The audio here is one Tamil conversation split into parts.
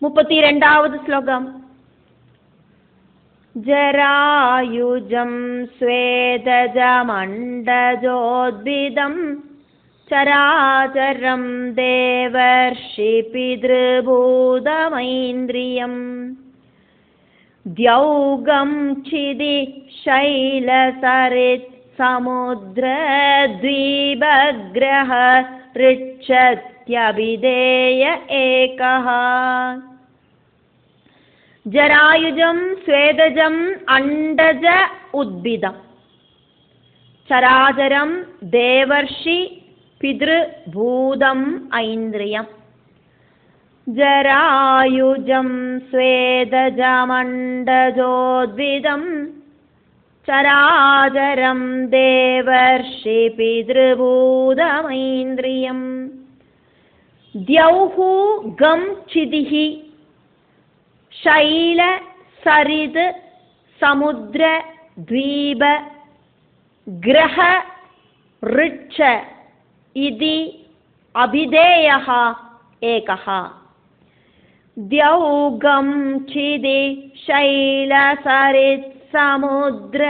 32வது ஸ்லோகம். ஜராயுஜம் ஸ்வேதஜமண்டஜோத்பிதம் சராச்சரம் தேவர்ஷி பித்ருபூதமைந்திரியம் த்யௌகம் சிதி சைலசரித் சமுத்ரத்வீபக்ரஹ ரிச்சத்யபிதேய ஏகஹ. ஜராயுஜம் ஸ்வேதஜம் அண்டஜ உத்பிதம் சராச்சரம் தேவர்ஷி பித்ருபூதம் ஐந்திரியம். ஜராயுஜம் ஸ்வேதஜமண்டஜோத்பிதம் சராச்சரம் தேவர்ஷி பித்ருபூதமைந்திரியம் த்யௌஹு கம் சிதிஹி ஷைல சரித் சமுத்ர த்வீப கிரஹ ரிட்ச இதி அபிதேயஹ ஏகஹ. த்யௌகம் சிதி ஷைல சரித் சமுத்ர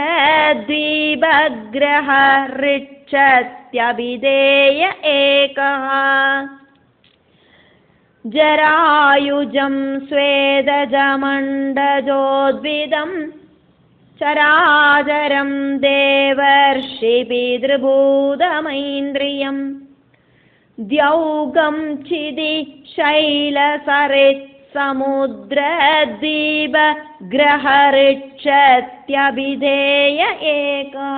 த்வீப கிரஹ ரிட்சத்யபிதேய ஏகஹ. ஜராயுஜம் ஸ்வேதஜமண்டஜோத்பிதம் சராச்சரம் தேவர்ஷி பித்ருபூதமைந்திரியம் த்யௌகம் சிதி சைலசரித் சமுத்ரத்வீப கிரஹ ரிட்சத்யபிதேய ஏகஹ.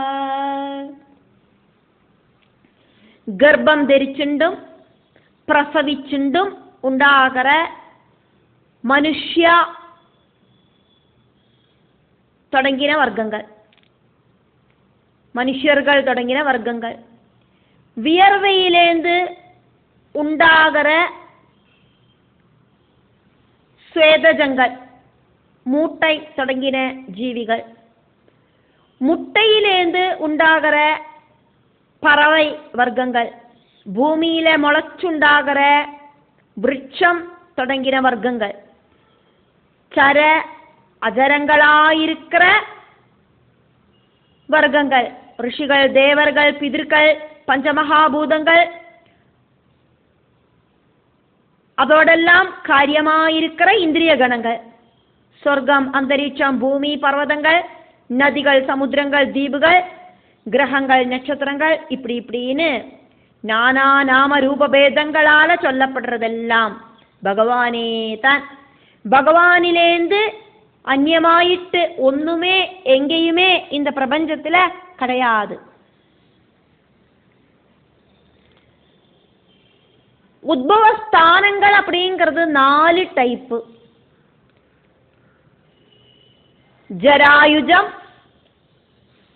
கர்ப்பம் ധരിച്ചുണ്ടും പ്രസവിച്ചുണ്ടും ഉണ്ടാകற மனுஷ்ய தொடங்கின வர்க்கங்கள், மனுஷர்கள் தொடங்கின வர்க்கங்கள், வியர்வையிலேந்து உண்டாகிற ஸ்வேதஜங்கள், மூட்டை தொடங்கின ஜீவிகள், முட்டையிலேந்து உண்டாகிற பறவை வர்க்கங்கள், பூமியில முளைச்சுண்டாகிற விருட்சம் தொடங்கின வர்க்கங்கள், சர அஜரங்களாயிருக்கிற வர்க்கங்கள், ரிஷிகள், தேவர்கள், பிதர்கள், பஞ்சமகாபூதங்கள், அதோடெல்லாம் காரியமாயிருக்கிற இந்திரிய கணங்கள், சொர்க்கம், அந்தரிட்சம், பூமி, பர்வதங்கள், நதிகள், சமுத்திரங்கள், தீபுகள், கிரகங்கள், நட்சத்திரங்கள், இப்படின்னு நானா நாம ரூபபேதங்களால சொல்லப்படுறதெல்லாம் பகவானே தான். பகவானிலேந்து அந்நியமாயிட்டு ஒண்ணுமே எங்கேயுமே இந்த பிரபஞ்சத்துல கிடையாது. உத்பவஸ்தானங்கள் அப்படிங்கிறது 4 டைப்பு. ஜராயுஜம்,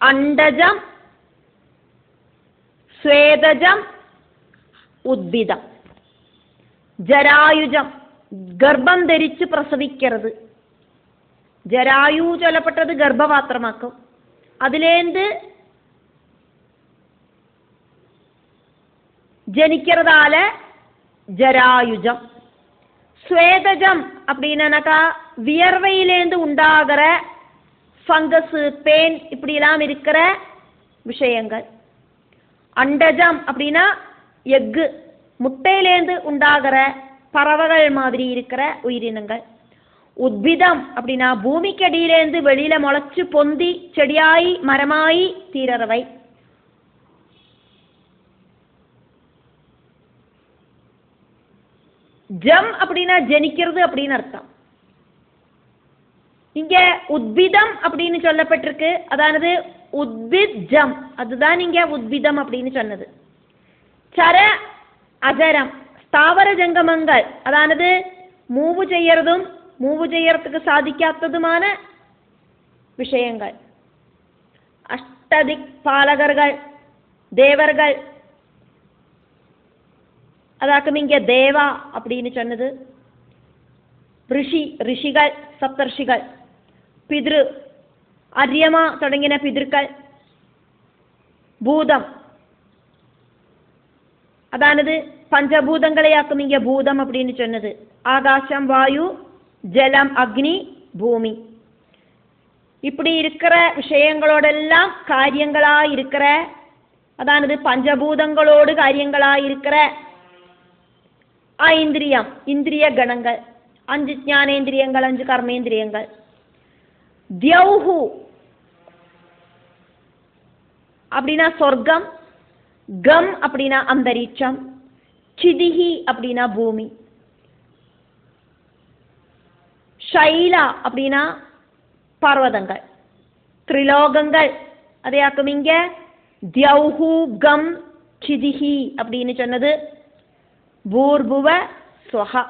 அண்டஜம், ஸ்வேதஜம், உத்பிதம். ஜராயுஜம் ഗർഭം ധരിച്ച് പ്രസവിക്കുന്നത്. ജരായു ചൊല്ലപ്പെട്ടത് ഗർഭപാത്രമാക്കും. അതിലേന്ത് ജനിக்கிறதால ஜராயுஜம். ஸ்வேதஜம் அப்படின்னாக்கா வியர்வையிலேந்து உண்டாகிற ஃபங்கஸ், பேன் இப்படிலாம் இருக்கிற விஷயங்கள். அண்டஜம் அப்படின்னா எக்கு, முட்டையிலேந்து உண்டாகிற பறவைகள் மாதிரி இருக்கிற உயிரினங்கள். உத்பிதம் அப்படின்னா பூமிக்கடியிலேந்து வெளியில முளைச்சு பொந்தி செடியாயி மரமாயி தீரறவை. ஜம் அப்படின்னா ஜனிக்கிறது அப்படின்னு அர்த்தம். இங்க உத்பிதம் அப்படின்னு சொல்லப்பட்டிருக்கு. அதாவது உத்பித் ஜம், அதுதான் இங்க உத்பிதம் அப்படின்னு சொன்னது. சர அஜரம், ஸ்தாவர ஜங்கமங்கள், அதாவது மூவு செய்யறதும் மூவு செய்யறதுக்கு சாதிக்காத்ததுமான விஷயங்கள். அஷ்டதிக் பாலகர்கள், தேவர்கள், அதாக்கும் இங்க தேவா அப்படின்னு சொன்னது. ரிஷிகள், சப்தர்ஷிகள், பித்ரு, அரியமா தொடங்கின பிதர்கள், பூதம், அதானது பஞ்சபூதங்களையாக்கும் இங்க பூதம் அப்படின்னு சொன்னது. ஆகாசம், வாயு, ஜலம், அக்னி, பூமி. இப்படி இருக்கிற விஷயங்களோடெல்லாம் காரியங்களா இருக்கிற, அதானது பஞ்சபூதங்களோடு காரியங்களா இருக்கிற ஐந்திரியம், இந்திரிய கணங்கள், 5 ஞானேந்திரியங்கள், 5 கர்மேந்திரியங்கள். தியௌஹு அப்படின்னா சொர்க்கம், கம் அப்படின்னா அந்தரிட்சம், சிதிஹி அப்படின்னா பூமி, ஷைலா அப்படின்னா பர்வதங்கள், திரிலோகங்கள். அதையாக்கும் இங்க தியௌஹு கம் சிதிஹி அப்படின்னு சொன்னது பூர்புவ ஸ்வஹா.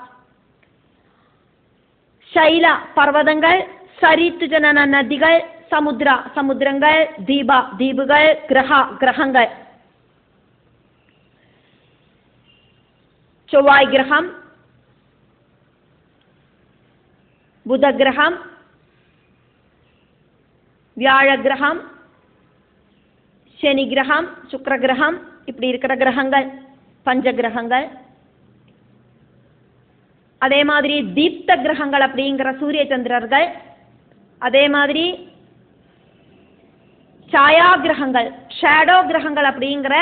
ஷைலா பர்வதங்கள், சரித்து ஜனன நதிகள், சமுத்ரா சமுத்திரங்கள், தீபா தீபுகள், கிரஹா கிரகங்கள். செவ்வாய் கிரகம், புத கிரகம், வியாழ கிரகம், சனி கிரகம், சுக்கிர கிரகம், இப்படி இருக்கிற கிரகங்கள் பஞ்ச கிரகங்கள். அதே மாதிரி தீப்த கிரகங்கள் அப்படிங்கிற சூரிய சந்திரர்கள், அதே மாதிரி சாயா கிரகங்கள், ஷேடோ கிரகங்கள் அப்படிங்கிற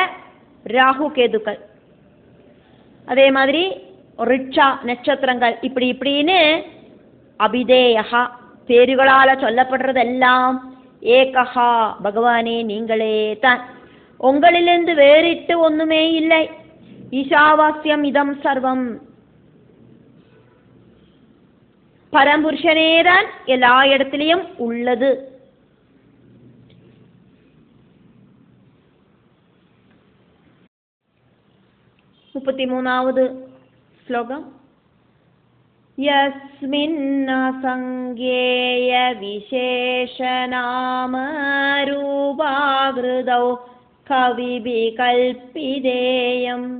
ராகு கேதுக்கள், அதே மாதிரி ரிட்சா நட்சத்திரங்கள். இப்படி இப்படின்னு அபிதேயா பேருகளால சொல்லப்படுறதெல்லாம் ஏகஹா பகவானே நீங்களே தான், உங்களிலிருந்து வேறிட்டு ஒண்ணுமே இல்லை. ஈஷாவாஸ்யம் இதம் சர்வம், பரம்புருஷனேதான் எல்லா இடத்திலையும் உள்ளது. முப்பத்தி மூணாவது ஸ்லோகம். யஸ்மின்னசங்கேய விசேஷநாம ரூபாக்ருதௌ கவிபி கல்பிதேயம்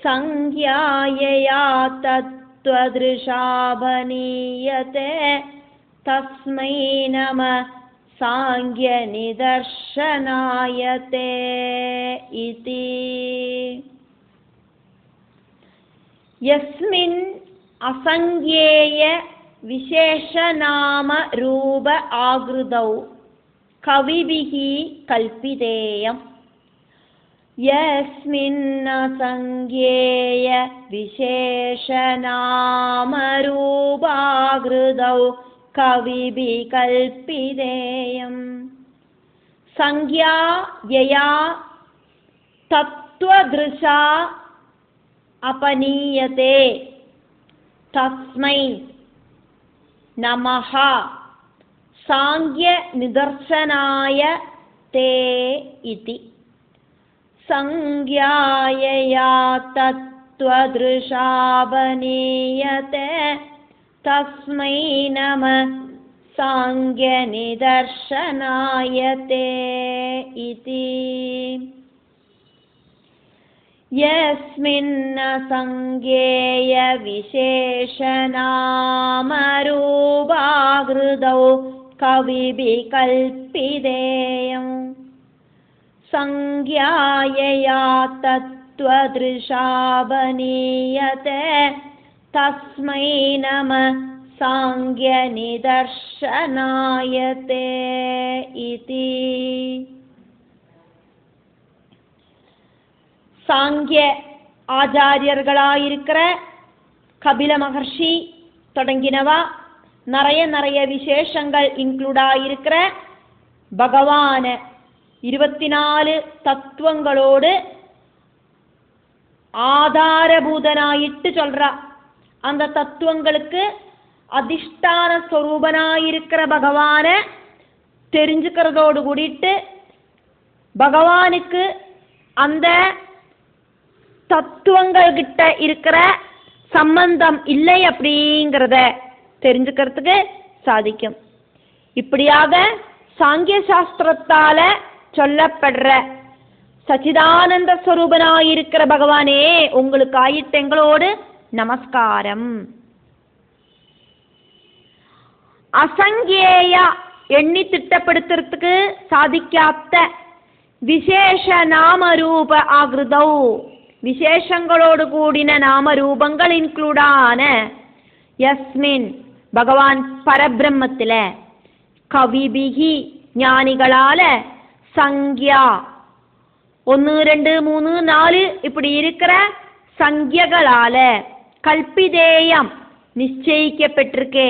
சங்யாயயா தத்வத்ருஷாபனீயதே தஸ்மை நம சாங்கிய நிதர்சனாயதே இதி. யஸ்மின் அசங்கேய விசேஷநாம ரூப ஆக்ருதௌ கவிபிஹி கல்பிதேயம். யஸ்மின் அசங்கேய விசேஷநாம ரூப ஆக்ருதௌ கவிபி கல்பிதேயம் சங்யா யயா தத்வத்ருஷா அபனீயதே தஸ்மை நமஹ சாங்கிய நிதர்சனாய தே இதி. சங்யாயயா தத்வத்ருஷாபனீயதே தஸ்மை நம சாங்கிய நிதர்சனாய தே இதி. யஸ்மின்னசங்கேய விசேஷநாம ரூபாக்ருதௌ கவிபி கல்பிதேயம் சங்யாயயா தத்வத்ருஷாபனீயதே தஸ்மை நம சாங்கிய நிதர்சனாய தே இதி. சாங்கிய ஆச்சாரியர்களாயிருக்கிற கபில மகர்ஷி தொடங்கினவா நிறைய விசேஷங்கள் இன்க்ளூட் ஆயிருக்கிற பகவான 24 தத்துவங்களோடு ஆதாரபூதனாயிட்டு சொல்றா. அந்த தத்துவங்களுக்கு அதிஷ்டான ஸ்வரூபனாயிருக்கிற பகவான தெரிஞ்சுக்கிறதோடு கூடிட்டு பகவானுக்கு அந்த தத்துவங்கள் கிட்ட இருக்கிற சம்பந்தம் இல்லை அப்படிங்கிறத தெரிஞ்சுக்கிறதுக்கு சாதிக்கும். இப்படியாக சாங்கிய சாஸ்திரத்தால சொல்லப்படுற சச்சிதானந்த ஸ்வரூபனாயிருக்கிற பகவானே உங்களுக்கு ஆயிட்டு எங்களோடு நமஸ்காரம். அசங்கேயா எண்ணி திட்டப்படுத்துறதுக்கு சாதிக்காத்த விசேஷ நாமரூப ஆக்ருதௌ விசேஷங்களோடு கூடின நாமரூபங்கள் இன்க்ளூடான യസ്മിൻ ഭഗവാൻ പരബ്രഹ്മത്തിലെ കവിഭിഹി ஞானிகளால സംഖ്യ 1 2 3 4 இப்படி இருக்கிற സംഖ്യകളால கல்பிதேயம் நிச்சயிக்கப்பட்டிருக்கே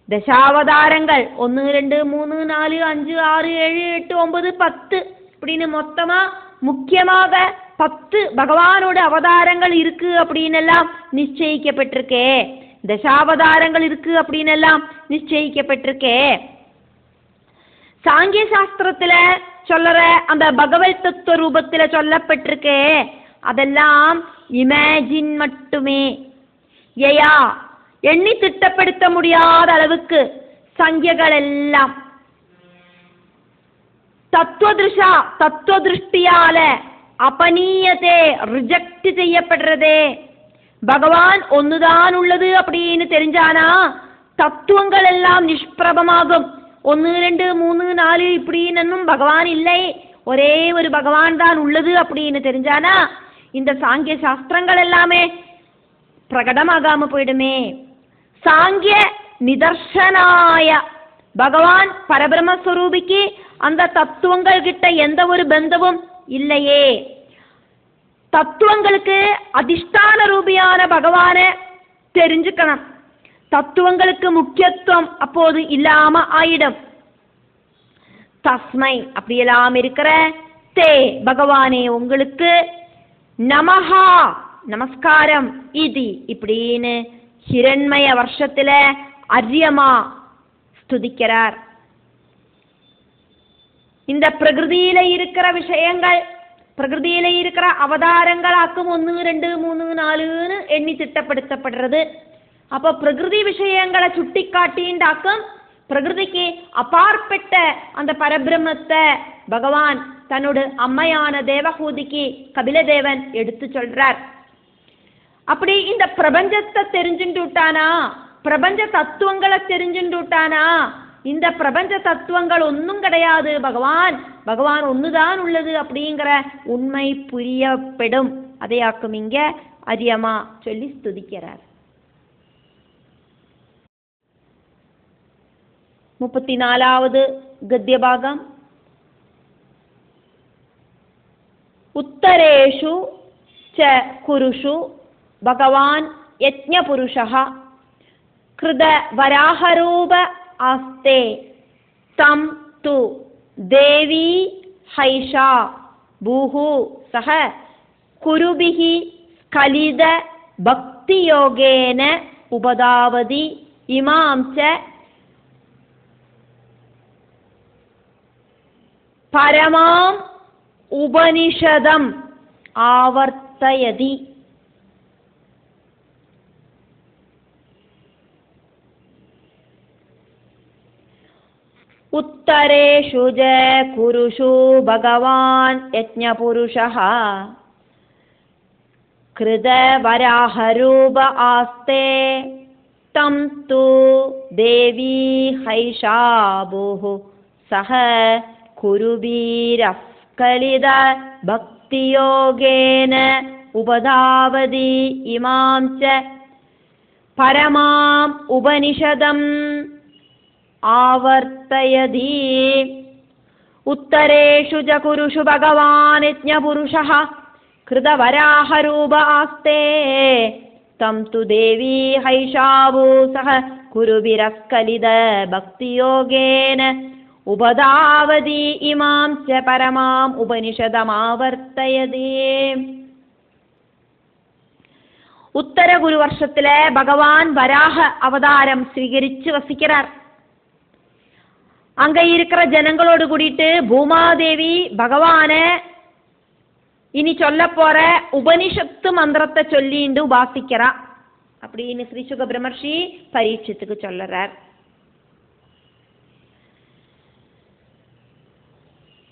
தசாவதாரங்கள் 1 2 3 4 5 6 7 8 9 10 இப்படின்னு மொத்தமா முக்கியமாக 10 பகவானோட அவதாரங்கள் இருக்கு அப்படின்னு எல்லாம் நிச்சயிக்கப்பட்டிருக்கே தசாவதாரங்கள் இருக்கு அப்படின்னு எல்லாம் நிச்சயிக்கப்பட்டிருக்கே சாங்கிய சாஸ்திரத்துல சொல்ற அந்த பகவத் தத்துவ ரூபத்துல சொல்லப்பட்டிருக்கே அதெல்லாம் இமேஜின் மட்டுமே ஏயா எண்ணி திட்டப்படுத்த முடியாத அளவுக்கு சங்கியகள் எல்லாம் தத்துவ திருஷ்டியால அபநீயதே ரிஜெக்ட் செய்யப்படுறதே பகவான் ஒன்னுதான் உள்ளது அப்படின்னு தெரிஞ்சானா தத்துவங்கள் எல்லாம் நிஷ்பிரபமாகும் 1 2 3 4 இப்படின்னு பகவான் இல்லை ஒரே ஒரு பகவான் தான் உள்ளது அப்படின்னு தெரிஞ்சானா இந்த சாங்கிய சாஸ்திரங்கள் எல்லாமே பிரகடமாகாம போயிடுமே சாங்கிய நிதர்சனாய பகவான் பரபிரம்மஸ்வரூபிக்கு அந்த தத்துவங்கள் கிட்ட எந்த ஒரு பந்தமும் இல்லையே தத்துவங்களுக்கு அதிஷ்டான ரூபியான பகவானை தெரிஞ்சுக்கணும் தத்துவங்களுக்கு முக்கியத்துவம் அப்போது இல்லாம ஆயிடும் தஸ்மை அப்படியெல்லாம் இருக்கிற தே பகவானே உங்களுக்கு நமஹா நமஸ்காரம் இது இப்படின்னு ஹிரண்மய வருஷத்துல அரியமா ஸ்துதிக்கிறார் இந்த பிரகிருதியில இருக்கிற விஷயங்கள் பிரகிருதியில இருக்கிற அவதாரங்களாக்கும் 1 2 3 4ன்னு எண்ணி திட்டப்படுத்தப்படுறது அப்ப பிரகிருதி விஷயங்களை சுட்டி காட்டிண்டாக்கும் பிரகிருதிக்கு அப்பாற்பட்ட அந்த பரபிரம்மத்தை பகவான் தன்னோட அம்மையான தேவஹூதிக்கு கபிலதேவன் எடுத்து சொல்றார் அப்படி இந்த பிரபஞ்சத்தை தெரிஞ்சுட்டானா பிரபஞ்ச தத்துவங்களை தெரிஞ்சுட்டானா இந்த பிரபஞ்ச தத்துவங்கள் ஒன்றும் கிடையாது பகவான் ஒண்ணுதான் உள்ளது அப்படிங்கிற உண்மை புரியப்படும் அதையாக்கும் இங்க அரியமா சொல்லி ஸ்துதிக்கிறார் 34வது கத்யபாகம் உத்தரேஷு ச குருஷு பகவான் யஜ்ஞபுருஷः கிருத வராஹரூப ஆஸ்தே தம் து தேவி ஹைஷா பூஹு சஹ குருபிஹி ஸ்கலித பக்தி யோகேன உபதாவதி இமாம் ச பரமாம் உபனிஷதம் ஆவர்த்தயதி உத்தரேஷு ஜ குருஷு பகவான் யஜ்ஞபுருஷः கிருத வராஹரூப ஆஸ்தே தம் து தேவி ஹைஷா பூஹு சஹ குருபீரஸ்கலித பக்தியோகேன உபதாவதி இமாம் ச பரமாம் உபனிஷதம் ஆவர்த்தயதி உத்தரேஷு ஜ குருஷு பகவான் யஜ்ஞபுருஷः கிருத வராஹரூப ஆஸ்தே தம் து தேவி ஹைஷாபூ சஹ குருபிரஸ்கலித பக்தியோகேன உபதாவதி இமாம் ச பரமாம் உபனிஷதமாவர்த்தயதி உத்தர குரு வருஷத்துல பகவான் வராக அவதாரம் ஸ்வீகரிச்சு வசிக்கிறார் அங்க இருக்கிற ஜனங்களோடு கூடிட்டு பூமாதேவி பகவான இனி சொல்ல போற உபனிஷத்து மந்திரத்தை சொல்லிண்டு உபாசிக்கிறா அப்படின்னு ஸ்ரீ சுக பிரம்மர்ஷி பரீட்சத்துக்கு சொல்லுறார்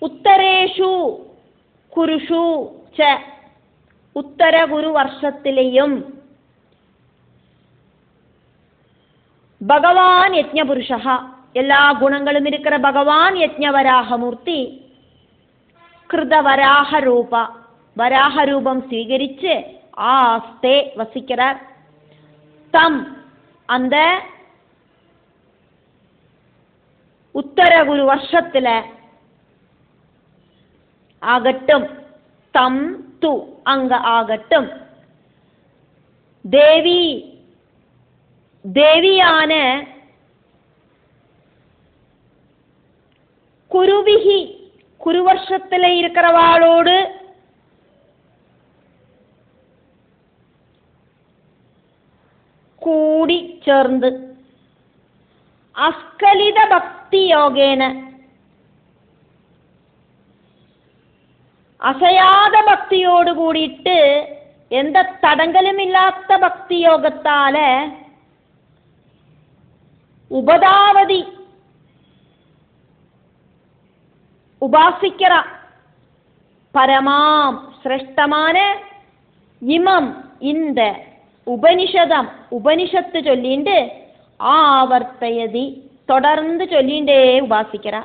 உத்தரேஷு குருஷு ச உத்தர குரு வருஷத்திலேயும் பகவான் யஜ்ஞபுருஷா எல்லா குணங்களும் இருக்கிற பகவான் யஜ்ஞவராகமூர்த்தி கிருத வராக ரூபம் ஸ்வீகரிச்சு ஆஸ்தே வசிக்கிறார் தம் அந்த உத்தரகுரு வருஷத்துல ஆகட்டும், தம் து அங்க ஆகட்டும், தேவி தேவியான குருவிகி குருவர்ஷத்துல இருக்கிறவாளோடு கூடி சேர்ந்து அஸ்கலித பக்தி யோகேன அசையாத பக்தியோடு கூடிட்டு எந்த தடங்களும் இல்லாத பக்தி யோகத்தால உபதாவதி உபாசிக்கிறா பரமாம் சிரேஷ்டமான இமம் இந்த உபனிஷதம் உபனிஷத்து சொல்லிண்டு ஆவர்த்தயதி தொடர்ந்து சொல்லிண்டே உபாசிக்கிறா.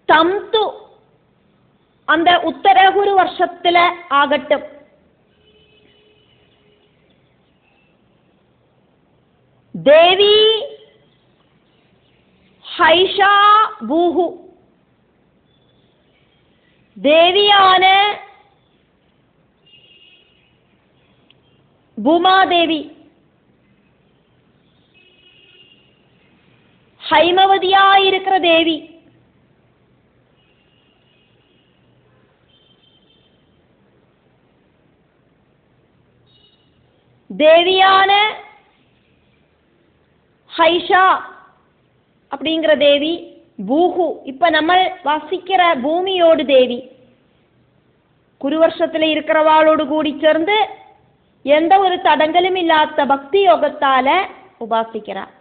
தம் து அந்த உத்தரகுரு வருஷத்துல ஆகட்டும், தேவி ஹைஷா பூஹு தேவியான பூமாதேவி ஹைமவதியாயிருக்கிற தேவி தேவியான ஹைஷா அப்படிங்கிற தேவி பூஹு இப்ப நம்ம வசிக்கிற பூமியோடு தேவி குருவர்ஷத்துல இருக்கிறவாளோடு கூடி சேர்ந்து எந்த ஒரு தடங்களும் இல்லாத பக்தி யோகத்தால உபாசிக்கிறார்.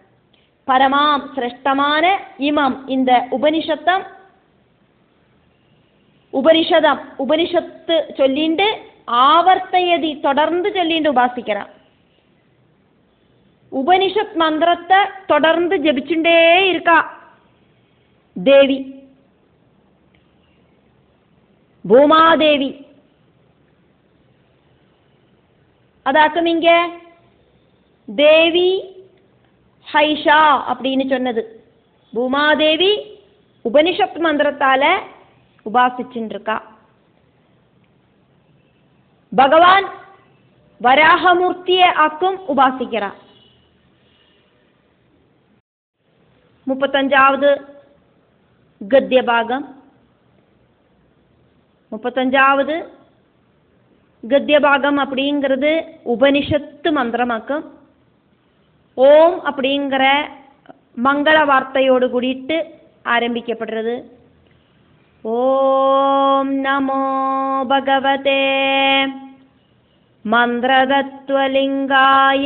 பரமாம் சிரேஷ்டமான இமம் இந்த உபனிஷதம் உபனிஷத்து சொல்லிண்டு ஆவர்த்தயதி தொடர்ந்து சொல்லிண்டு உபாசிக்கிறார். உபனிஷத் மந்திரத்தை தொடர்ந்து ஜபிச்சுட்டே இருக்கா தேவி பூமாதேவி. அதாக்கும் இங்க தேவி ஹைஷா அப்படின்னு சொன்னது. பூமாதேவி உபனிஷத் மந்திரத்தால உபாசிச்சுட்டு இருக்கா. பகவான் வராகமூர்த்தியை ஆக்கும் உபாசிக்கிறா. 35வது கத்திய பாகம். 35வது கத்திய பாகம் அப்படிங்கிறது உபனிஷத்து மந்திரமாக்கும். ஓம் அப்படிங்கிற மங்கள வார்த்தையோடு கூடிட்டு ஆரம்பிக்கப்படுறது. ஓம் நமோ பகவதே மந்திரதத்வலிங்காய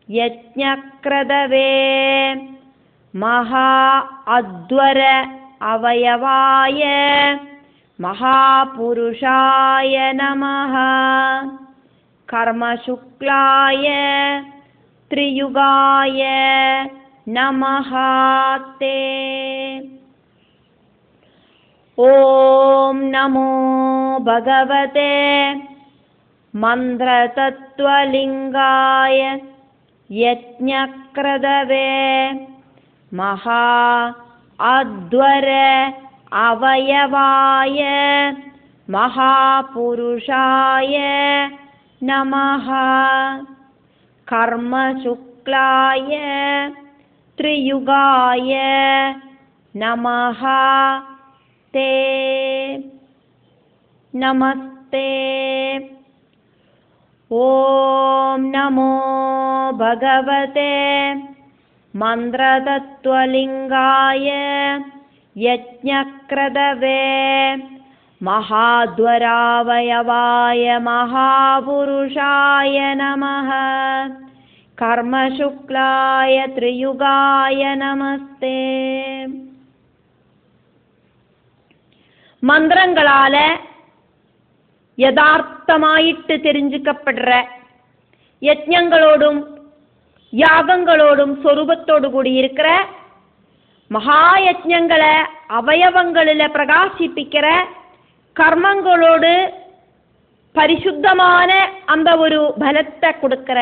யஜ்ஞக்ரதவே மகா அத்வர அவயவாய மகாபுருஷாய நமஹ கர்மசுக்லாய த்ரியுகாய நமஹ தே. ஓம் நமோ பகவதே மந்திரதத்வலிங்காய யஜ்ஞக்ரதவே மகா அத்வர அவயவாய மகாபுருஷாய நமஹ கர்மசுக்லாய த்ரியுகாய நமஹ தே. நமஸ்தே. ஓம் நமோ பகவதே மந்திரதத்வலிங்காய யஜ்ஞக்ரதவே மகாத்வராவயவாய மகாபுருஷாய நமஹ கர்மசுக்லாய த்ரியுகாய நமஸ்தே. மந்திரங்களால யதார்த்தமாயிட்டு தெரிஞ்சுக்கப்படுற யஜ்ஞங்களோடும் யாகங்களோடும் சொரூபத்தோடு கூடி இருக்கிற மகா யஜ்ஞங்களை அவயவங்களில் பிரகாசிப்பிக்கிற கர்மங்களோடு பரிசுத்தமான அந்த ஒரு பலத்தை கொடுக்கிற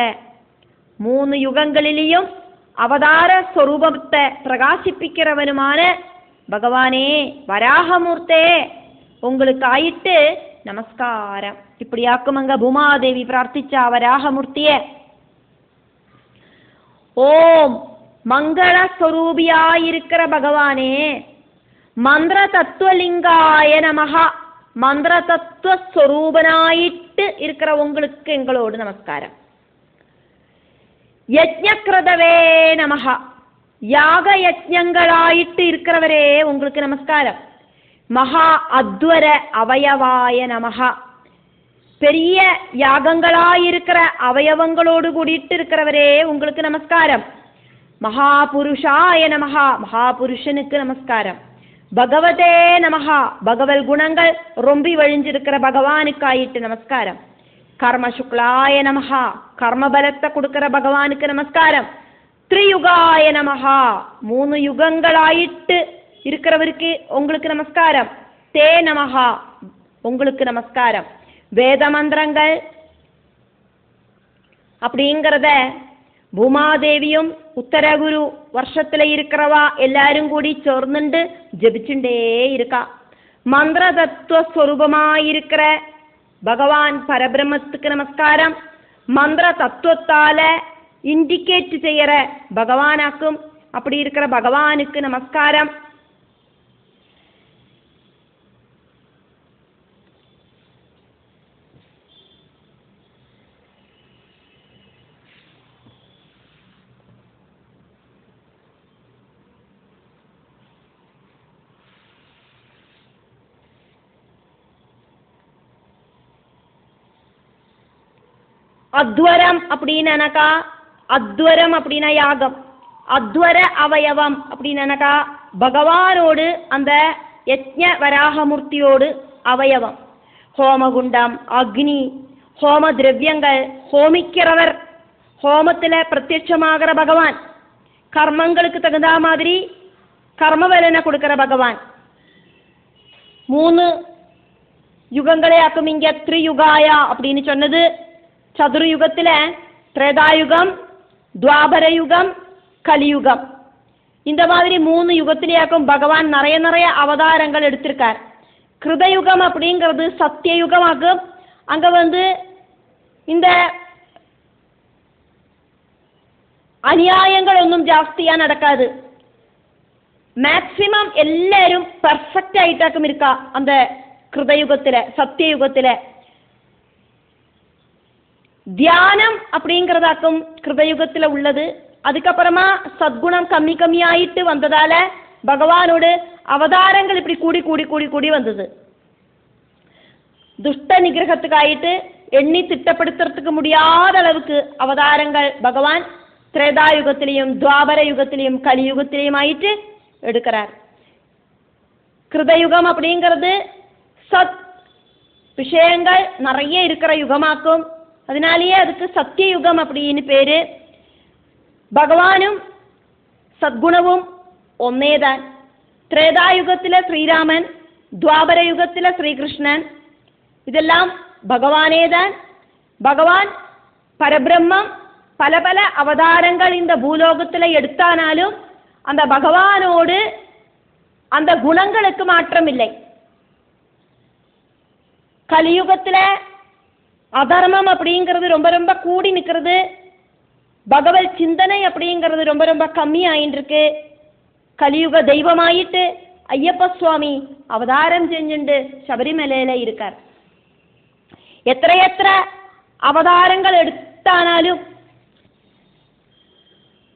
3 யுகங்களிலேயும் அவதார ஸ்வரூபத்தை பிரகாசிப்பிக்கிறவனுமான பகவானே வராகமூர்த்தே உங்களுக்கு ஆயிட்டு நமஸ்காரம். இப்படியாக்கும் அங்க பூமாதேவி பிரார்த்திச்சா வராகமூர்த்திய. ஓம் மங்கள ஸ்வரூபியாயிருக்கிற பகவானே மந்திர தத்துவலிங்காய நமஹா. மந்திர தத்துவ ஸ்வரூபனாயிட்டு இருக்கிற உங்களுக்கு எங்களோடு நமஸ்காரம். யஜ்ஞக்ரதவே நமஹா. யாக யஜ்ஞங்களாயிட்டு இருக்கிறவரே உங்களுக்கு நமஸ்காரம். மகா அத்வர அவயவாய நமஹா. பெரிய யாகங்களாயிருக்கிற அவயவங்களோடு கூடிட்டு இருக்கிறவரே உங்களுக்கு நமஸ்காரம். மகாபுருஷாய நமஹா. மகாபுருஷனுக்கு நமஸ்காரம். பகவதே நமஹா. பகவல் குணங்கள் ரொம்பி வழிஞ்சிருக்கிற பகவானுக்காயிட்டு நமஸ்காரம். கர்ம சுக்லாய நமஹா. கர்மபலத்தை கொடுக்கிற பகவானுக்கு நமஸ்காரம். திரியுகாய நமஹா. 3 யுகங்களாயிட்டு இருக்கிறவருக்கு உங்களுக்கு நமஸ்காரம். தே நமஹா. உங்களுக்கு நமஸ்காரம். வேத மந்திரங்கள் அப்படிங்கிறத பூமாதேவியும் உத்தரகுரு வருஷத்துல இருக்கிறவா எல்லாரும் கூடி ചേർന്നുണ്ട് ജപിച്ചുണ്ടേ இருக்கா. மந்திர தத்துவ ஸ்வரூபமாயிருக்கிற பகவான் பரபிரம்மத்துக்கு நமஸ்காரம். மந்திர தத்துவத்தால இண்டிகேட் செய்யற பகவானாக்கும் அப்படி இருக்கிற பகவானுக்கு நமஸ்காரம். அத்வரம் அப்படின்னாக்கா அத்வரம் அப்படின்னா யாகம். அத்வர அவயவம் அப்படின்னாக்கா பகவானோடு அந்த யஜ்ஞ வராகமூர்த்தியோடு அவயவம். ஹோமகுண்டம், அக்னி, ஹோம திரவியங்கள், ஹோமிக்கிறவர், ஹோமத்தில் பிரத்யட்சமாகிற பகவான், கர்மங்களுக்கு தகுந்த மாதிரி கர்மபலனை கொடுக்கிற பகவான். 3 யுகங்களே ஆக்கும். இங்க திரியுகாயா அப்படின்னு சொன்னது சதுர்யுகத்தில் திரேதாயுகம், துவாபர யுகம், கலியுகம். இந்த மாதிரி 3 யுகத்திலேயாக்கும் பகவான் நிறைய அவதாரங்கள் எடுத்திருக்கார். கிருதயுகம் அப்படிங்கிறது சத்தியயுகமாகும். அங்க இந்த அநியாயங்கள் ஒன்றும் ஜாஸ்தியா நடக்காது. மேக்சிமம் எல்லாரும் பெர்ஃபெக்ட் ஆயிட்டாக்கும் இருக்கா அந்த கிருதயுகத்தில், சத்தியயுகத்தில். தியானம் அப்படிங்கிறதாக்கும் கிருதயுகத்தில் உள்ளது. அதுக்கப்புறமா சத்குணம் கம்மியாயிட்டு வந்ததால பகவானோடு அவதாரங்கள் இப்படி கூடி கூடி கூடி கூடி வந்தது. துஷ்ட நிகிரகத்துக்காயிட்டு எண்ணி திட்டப்படுத்துறதுக்கு முடியாத அளவுக்கு அவதாரங்கள் பகவான் திரேதாயுகத்திலையும் துவாபர யுகத்திலையும் கலியுகத்திலையும் ஆயிட்டு எடுக்கிறார். கிருதயுகம் அப்படிங்கிறது சத் விஷயங்கள் நிறைய இருக்கிற யுகமாக்கும். அதனாலேயே அதுக்கு சத்தியயுகம் அப்படின்னு பேரு. பகவானும் சத்குணவும் ஒன்னேதான். திரேதாயுகத்தில் ஸ்ரீராமன், துவாபர யுகத்தில் ஸ்ரீகிருஷ்ணன், இதெல்லாம் பகவானே தான். பகவான் பரபிரம்மம் பல பல அவதாரங்கள் இந்த பூலோகத்தில் எடுத்தானாலும் அந்த பகவானோடு அந்த குணங்களுக்கு மாற்றம் இல்லை. கலியுகத்தில் அதர்மம் அப்படிங்கிறது ரொம்ப கூடி நிற்கிறது. பகவத் சிந்தனை அப்படிங்கிறது ரொம்ப கம்மி ஆயின்னு இருக்கு. கலியுக தெய்வமாயிட்டு ஐயப்ப சுவாமி அவதாரம் செஞ்சுண்டு சபரிமலையில இருக்கார். எത്ര அவதாரங்கள் எடுத்தானாலும்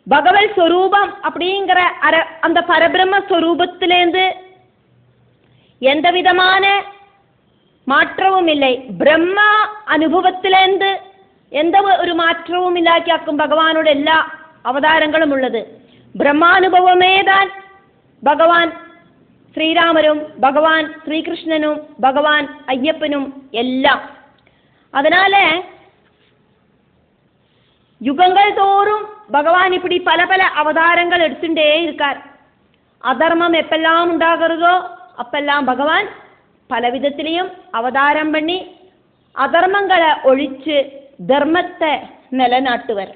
பகவத் ஸ்வரூபம் அப்படிங்கிற அந்த பரபிரம்ம ஸ்வரூபத்திலேருந்து எந்த விதமான மாற்றவும் இல்லை. பிரம்மா அனுபவத்திலேருந்து எந்த ஒரு மாற்றവും ഇല്ലാക്കിയാക്കും ഭഗവാനോട് എല്ലാ അവതാരങ്ങളും ഉള്ളത്. ബ്രഹ്മാനുഭവമേ താൻ ഭഗവാൻ ശ്രീരാമനും ഭഗവാൻ ശ്രീകൃഷ്ണനും ഭഗവാൻ അയ്യപ്പനും എല്ലാം. அதனால யுகங்கள் தோறும் பகவான் இப்படி பல பல அவதாரங்கள் எடுத்துட்டே இருக்கார். அதர்மம் எப்பெல்லாம் உண்டாகிறதோ அப்பெல்லாம் பகவான் பலவிதத்திலையும் அவதாரம் பண்ணி அதர்மங்களை ஒழிச்சு தர்மத்தை நிலைநாட்டுவர்.